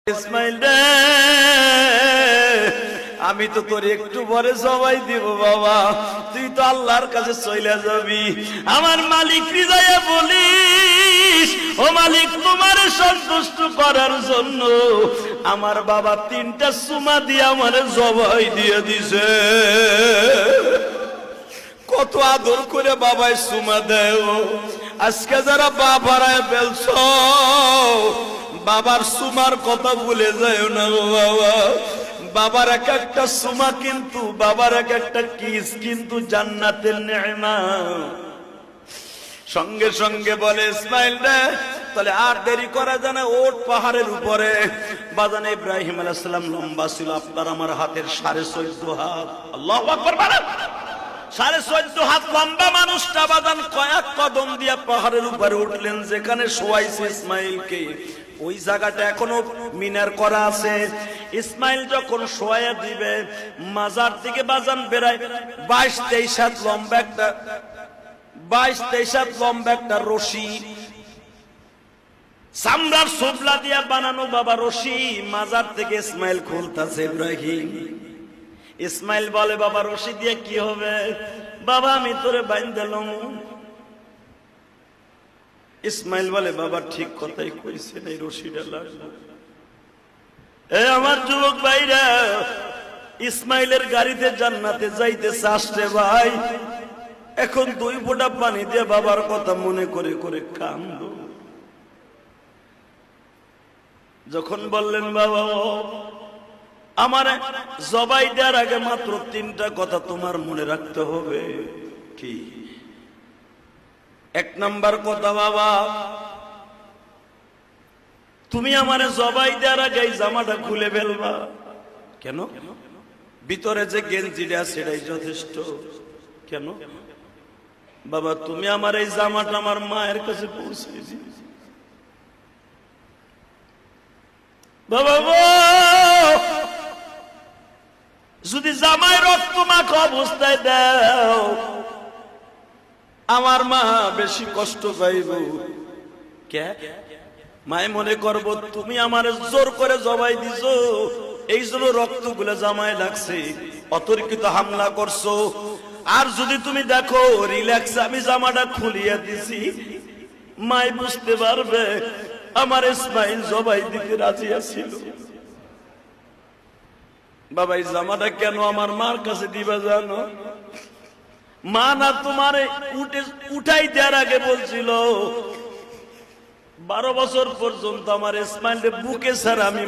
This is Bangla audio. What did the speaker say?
ইসমাইল রে, আমি তো তোর একটু পরে সবাই দিব বাবা, তুই তো আল্লাহর কাছে চলে যাবি। আমার মালিক রিজায়া বলিস, ও মালিক তোমার সন্তুষ্ট করার জন্য আমার বাবা 3টা সুমা দিয়ে আমার জবাই দিয়ে দিছে। কত আদর করে বাবাই সুমা দেয়। আজকে যারা বাবারায় ফেলছ, বাবার সুমার কথা ভুলে যায় না বাবা। বাবার এক একটা সুমা কিন্তু, বাবার এক একটা কিস কিন্তু জান্নাতের নেয়মা। সঙ্গে সঙ্গে বলে ইসমাইল রে, তাহলে আর দেরি করা যায় না, ওঠ পাহাড়ের উপরে। বাজান ইব্রাহিম আলাইহিস সালাম লম্বা ছিল আপনার আমার হাতের 14.5 হাত। আল্লাহু আকবার বলেন। 14.5 হাত লম্বা মানুষটা বাজান কয়েক কদম দিয়া পাহাড়ের উপরে উঠলেন, যেখানে শোয়াইছে ইসমাইলকে। ওই জায়গাটা এখনো মিনার করা আছে। ইসমাইল যখন শোয়া দিবে, মাজার থেকে বাজান বেড়ায় 22-23 হাত লম্বা একটা 22-23 হাত লম্বা একটা রশি, চামড়ার সোবলা দিয়া বানানো বাবা রশি, মাজার থেকে ইসমাইল খুলতাছে ইব্রাহিম। ইসমাইল বলে বাবা রশি দিয়ে কি হবে? বাবা আমি তোরে বাইন্ধালাম। ইসমাইল বলে বাবা ঠিক কথাই কইছেন, এই রশিটা লাগবে। এ আমার যুবক ভাইরা, ইসমাইলের গাড়িতে জান্নাতে যাইতেছে আসছে ভাই। এখন 2 ফোঁটা পানি দিয়ে বাবার কথা মনে করে করে কান্দ। যখন বললেন বাবা আমার জবাই দেওয়ার আগে মাত্র 3টা কথা তোমার মনে রাখতে হবে। কি? 1 নাম্বার কথা, বাবা তুমি আমারে জবাই দেওয়ার আগে এই জামাটা খুলে ফেলবা। কেন? ভিতরে যে গেঞ্জিটা সেটাই যথেষ্ট। কেন? বাবা তুমি আমার এই জামাটা আমার মায়ের কাছে পৌঁছে দিও। বাবা যদি জামাই রক্ত মাখা অবস্থায় দাও, আমার মা বেশি কষ্ট পাইব। কে? মায় মনে করব তুমি আমার জোর করে জবাই দিছো, এই জন্য রক্তগুলো জামায় লাগছে, অতর্কিত হামলা করছো। আর যদি তুমি দেখো রিল্যাক্স আমি জামাটা খুলিয়ে দিছি, মায় বুঝতে পারবে আমার ইসমাইল জবাই দিতে রাজি আছিল। বাবা এই জামাটা কেন আমার মার কাছে দিবা জানো? মা না তোমারে উঠাই দেওয়ার আগে বলছিল 12 বছর পর্যন্ত আমার ইসমাইলের বুকে ছাড়া আমি